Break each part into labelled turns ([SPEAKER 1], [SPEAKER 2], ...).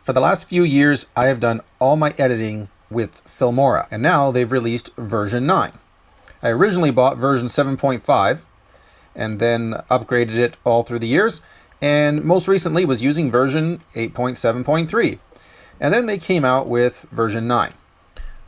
[SPEAKER 1] For the last few years, I have done all my editing with Filmora, and now they've released version 9. I originally bought version 7.5 and then upgraded it all through the years, and most recently was using version 8.7.3. And then they came out with version 9.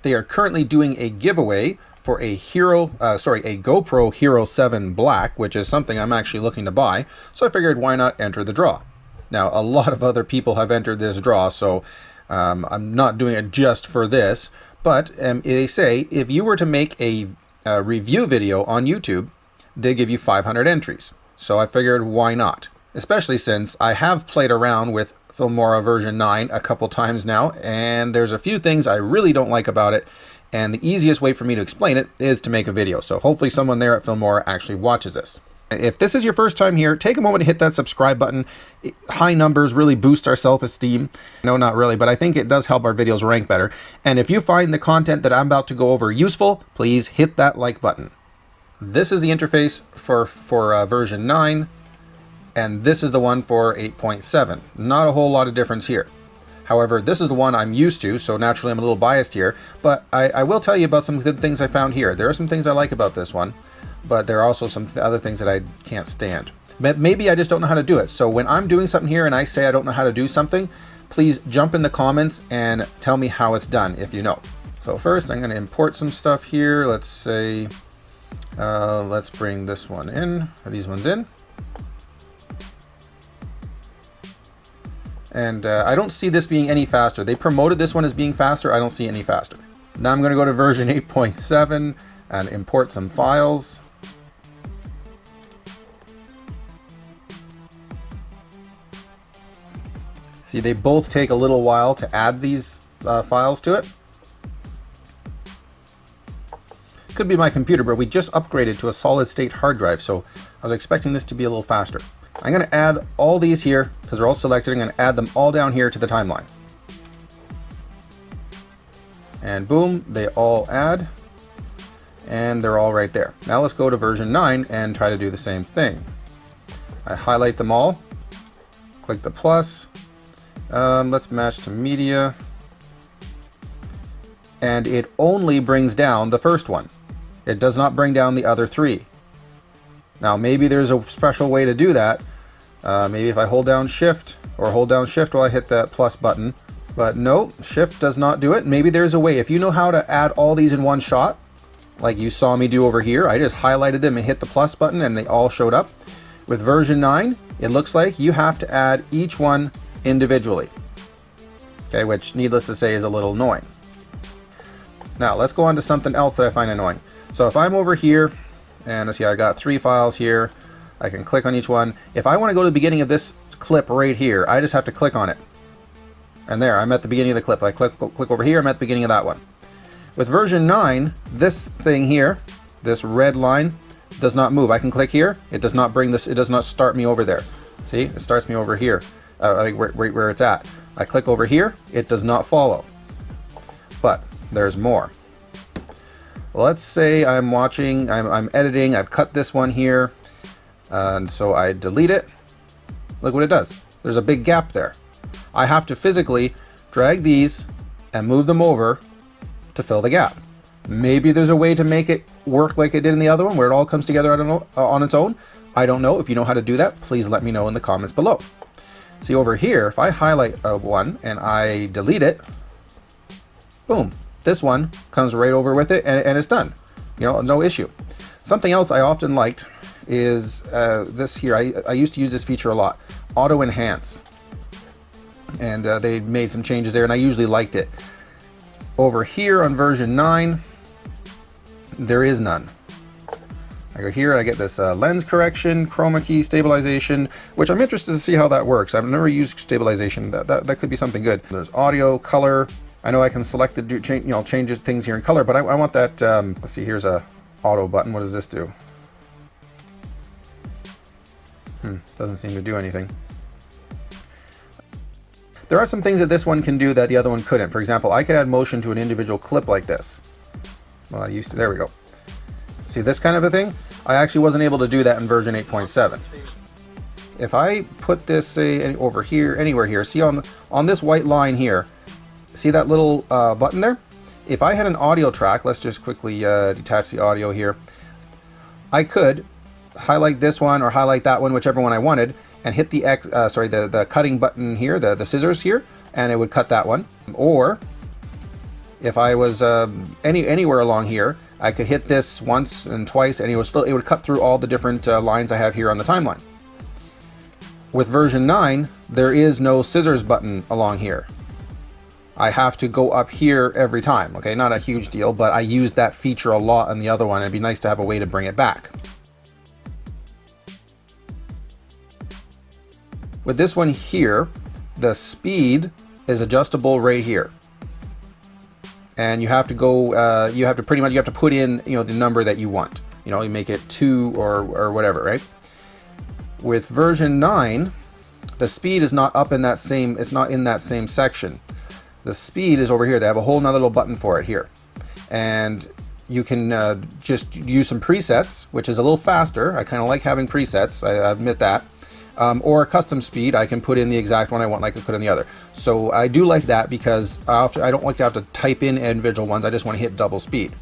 [SPEAKER 1] They are currently doing a giveaway for a GoPro Hero 7 Black, which is something I'm actually looking to buy, so I figured why not enter the draw. Now, a lot of other people have entered this draw, so I'm not doing it just for this, but they say if you were to make a review video on YouTube, they give you 500 entries. So I figured why not? Especially since I have played around with Filmora version 9 a couple times now, and there's a few things I really don't like about it, and the easiest way for me to explain it is to make a video. So hopefully someone there at Filmora actually watches this. If this is your first time here, take a moment to hit that subscribe button. High numbers really boost our self-esteem. No, not really, but I think it does help our videos rank better. And if you find the content that I'm about to go over useful, please hit that like button. This is the interface for version 9, and this is the one for 8.7. Not a whole lot of difference here. However, this is the one I'm used to, so naturally I'm a little biased here, but I will tell you about some good things I found here. There are some things I like about this one, but there are also some other things that I can't stand. But maybe I just don't know how to do it. So when I'm doing something here and I say I don't know how to do something, please jump in the comments and tell me how it's done if you know. So first I'm going to import some stuff here. Let's say, let's bring this one in, or these ones in. And I don't see this being any faster. They promoted this one as being faster. I don't see any faster. Now I'm going to go to version 8.7 and import some files. See, they both take a little while to add these files to it. Could be my computer, but we just upgraded to a solid state hard drive, so I was expecting this to be a little faster. I'm going to add all these here, because they're all selected. I'm going to add them all down here to the timeline. And boom, they all add, and they're all right there. Now let's go to version 9 and try to do the same thing. I highlight them all, click the plus, let's match to media, and it only brings down the first one. It does not bring down the other three. Now maybe there's a special way to do that. Maybe if I hold down shift or hold down shift while I hit that plus button, but no, shift does not do it. Maybe there's a way. If you know how to add all these in one shot, like you saw me do over here, I just highlighted them and hit the plus button and they all showed up. With version 9, it looks like you have to add each one individually. Okay, which needless to say is a little annoying. Now let's go on to something else that I find annoying. So if I'm over here, and let's see, I got 3 files here. I can click on each one. If I want to go to the beginning of this clip right here, I just have to click on it. And there, I'm at the beginning of the clip. I click over here, I'm at the beginning of that one. With version 9, this thing here, this red line, does not move. I can click here. It does not bring this, it does not start me over there. See, it starts me over here, where it's at. I click over here, it does not follow. But there's more. Let's say I'm watching, I'm editing, I've cut this one here, and so I delete it. Look what it does. There's a big gap there. I have to physically drag these and move them over to fill the gap. Maybe there's a way to make it work like it did in the other one, where it all comes together on its own. I don't know. If you know how to do that, please let me know in the comments below. See over here, if I highlight one and I delete it, boom. This one comes right over with it and it's done. You know, no issue. Something else I often liked is this here. I used to use this feature a lot. Auto enhance. And they made some changes there and I usually liked it. Over here on version 9, there is none. I go here, I get this lens correction, chroma key stabilization, which I'm interested to see how that works. I've never used stabilization. That could be something good. There's audio, color. I know I can select the change things here in color, but I want that. Let's see. Here's a auto button. What does this do? Doesn't seem to do anything. There are some things that this one can do that the other one couldn't. For example, I could add motion to an individual clip like this. Well, I used to. There we go. See this kind of a thing? I actually wasn't able to do that in version 8.7. if I put this say over here, anywhere here, see on this white line here, see that little button there? If I had an audio track, let's just quickly detach the audio here. I could highlight this one or highlight that one, whichever one I wanted, and hit the the cutting button here, the scissors here, and it would cut that one. Or if I was anywhere along here, I could hit this once and twice, and it would cut through all the different lines I have here on the timeline. With version 9, there is no scissors button along here. I have to go up here every time. Okay, not a huge deal, but I used that feature a lot on the other one. It'd be nice to have a way to bring it back. With this one here, the speed is adjustable right here. And you have to go, you have to put in, you know, the number that you want. You know, you make it 2 or whatever, right? With version 9, the speed is not up in that same, it's not in that same section. The speed is over here. They have a whole nother little button for it here. And you can just use some presets, which is a little faster. I kind of like having presets, I admit that. Or a custom speed, I can put in the exact one I want, like I put in the other. So I do like that because I don't like to have to type in individual ones. I just want to hit double speed.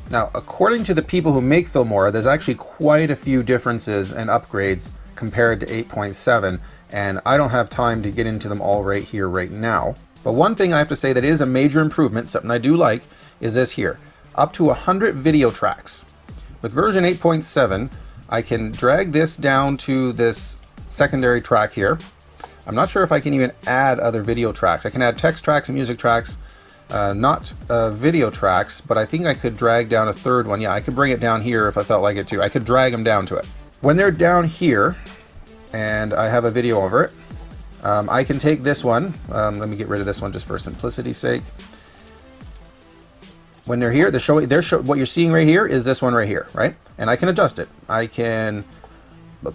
[SPEAKER 1] Now, according to the people who make Filmora, there's actually quite a few differences and upgrades compared to 8.7, and I don't have time to get into them all right here, right now. But one thing I have to say that is a major improvement, something I do like, is this here. Up to 100 video tracks. With version 8.7, I can drag this down to this secondary track here. I'm not sure if I can even add other video tracks. I can add text tracks and music tracks, not video tracks, but I think I could drag down a third one. Yeah, I could bring it down here if I felt like it too. I could drag them down to it. When they're down here, and I have a video over it, I can take this one. Let me get rid of this one just for simplicity's sake. When they're here, what you're seeing right here is this one right here, right? And I can adjust it. I can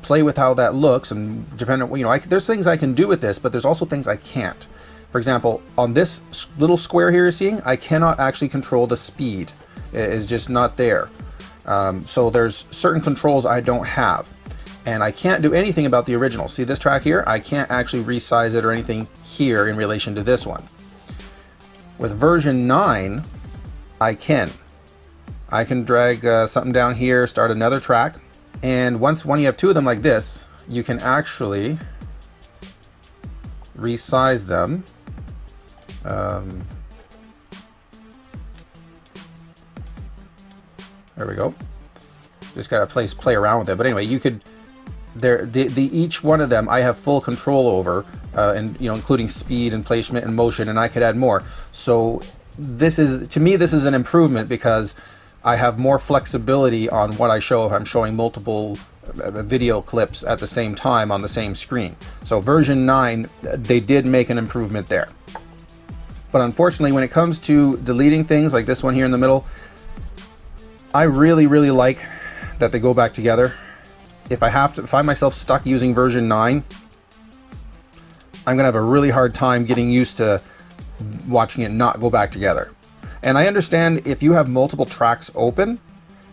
[SPEAKER 1] play with how that looks, and depending on, you know, there's things I can do with this, but there's also things I can't. For example, on this little square here you're seeing, I cannot actually control the speed. It is just not there. So there's certain controls I don't have. And I can't do anything about the original. See this track here? I can't actually resize it or anything here in relation to this one. With version 9, I can drag something down here, start another track, and when you have two of them like this, you can actually resize them. There we go. Just gotta play around with it. But anyway, you could, each one of them I have full control over, and you know, including speed and placement and motion, and I could add more. So this is, to me, this is an improvement because I have more flexibility on what I show if I'm showing multiple video clips at the same time on the same screen. So version 9, they did make an improvement there. But unfortunately, when it comes to deleting things like this one here in the middle, I really, really like that they go back together. If I have to find myself stuck using version 9, I'm gonna have a really hard time getting used to watching it not go back together. And I understand if you have multiple tracks open,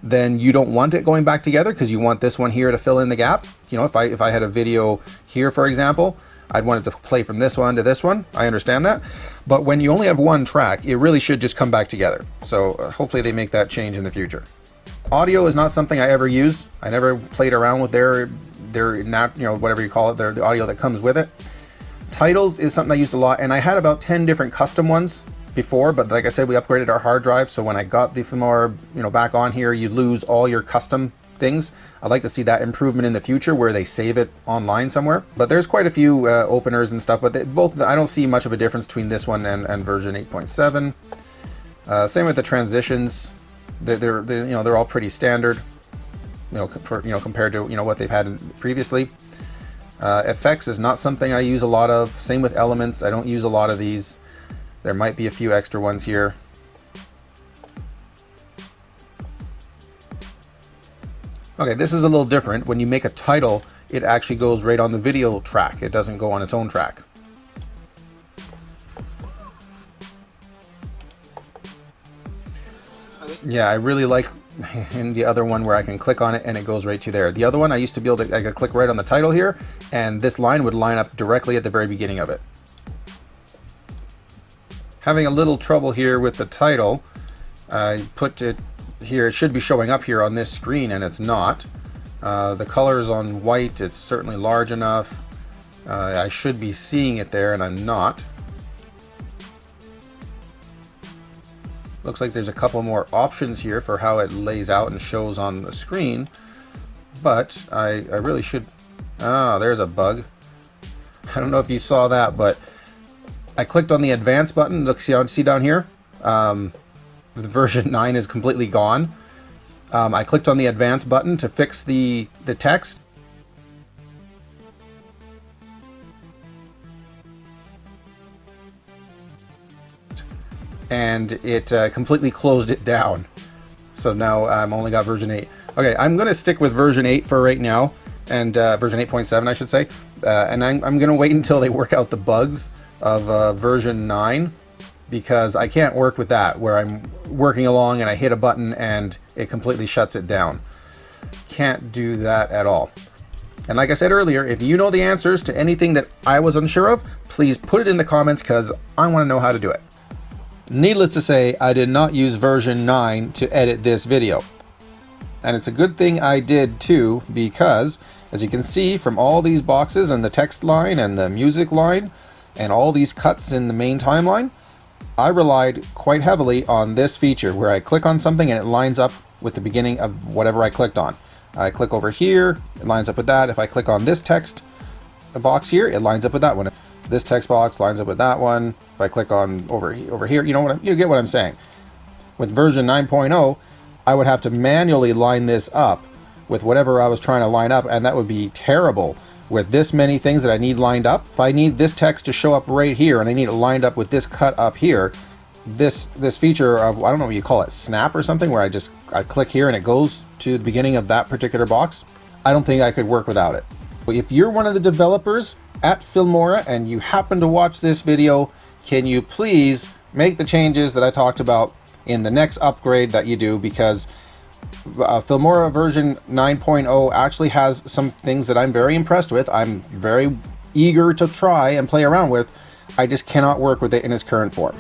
[SPEAKER 1] then you don't want it going back together because you want this one here to fill in the gap. You know, if I had a video here, for example, I'd want it to play from this one to this one. I understand that. But when you only have one track, it really should just come back together. So hopefully they make that change in the future. Audio is not something I ever used. I never played around with their not, you know, whatever you call it, the audio that comes with it. Titles is something I used a lot, and I had about 10 different custom ones before, but like I said, we upgraded our hard drive, so when I got the Filmora, you know, back on here, you lose all your custom things. I'd like to see that improvement in the future where they save it online somewhere. But there's quite a few openers and stuff, but I don't see much of a difference between this one and version 8.7. Same with the transitions. They're all pretty standard, compared to what they've had previously. Effects is not something I use a lot of. Same with elements. I don't use a lot of these. There might be a few extra ones here. Okay, this is a little different. When you make a title, it actually goes right on the video track. It doesn't go on its own track. Yeah, I really like and the other one where I can click on it and it goes right to there. The other one I used to be able to, I could click right on the title here and this line would line up directly at the very beginning of it. Having a little trouble here with the title. I put it here, it should be showing up here on this screen and it's not. The color is on white, it's certainly large enough. I should be seeing it there and I'm not. Looks like there's a couple more options here for how it lays out and shows on the screen, but I really should, there's a bug. I don't know if you saw that, but I clicked on the advanced button. Look, see down here, the version 9 is completely gone. I clicked on the advanced button to fix the text. And it completely closed it down. So now I'm only got version 8. Okay, I'm going to stick with version 8 for right now, and version 8.7 I should say, and I'm going to wait until they work out the bugs of version 9, because I can't work with that, where I'm working along and I hit a button and it completely shuts it down. Can't do that at all. And like I said earlier, if you know the answers to anything that I was unsure of, please put it in the comments, because I want to know how to do it. Needless to say, I did not use version 9 to edit this video. And it's a good thing I did too, because as you can see from all these boxes and the text line and the music line and all these cuts in the main timeline, I relied quite heavily on this feature where I click on something and it lines up with the beginning of whatever I clicked on. I click over here, it lines up with that. If I click on this text box here, it lines up with that one. This text box lines up with that one. If I click on over here, you get what I'm saying. With version 9.0, I would have to manually line this up with whatever I was trying to line up, and that would be terrible with this many things that I need lined up. If I need this text to show up right here and I need it lined up with this cut up here, this feature of, I don't know what you call it, snap or something, where I click here and it goes to the beginning of that particular box, I don't think I could work without it. If you're one of the developers at Filmora and you happen to watch this video, can you please make the changes that I talked about in the next upgrade that you do, because Filmora version 9.0 actually has some things that I'm very impressed with. I'm very eager to try and play around with. I just cannot work with it in its current form.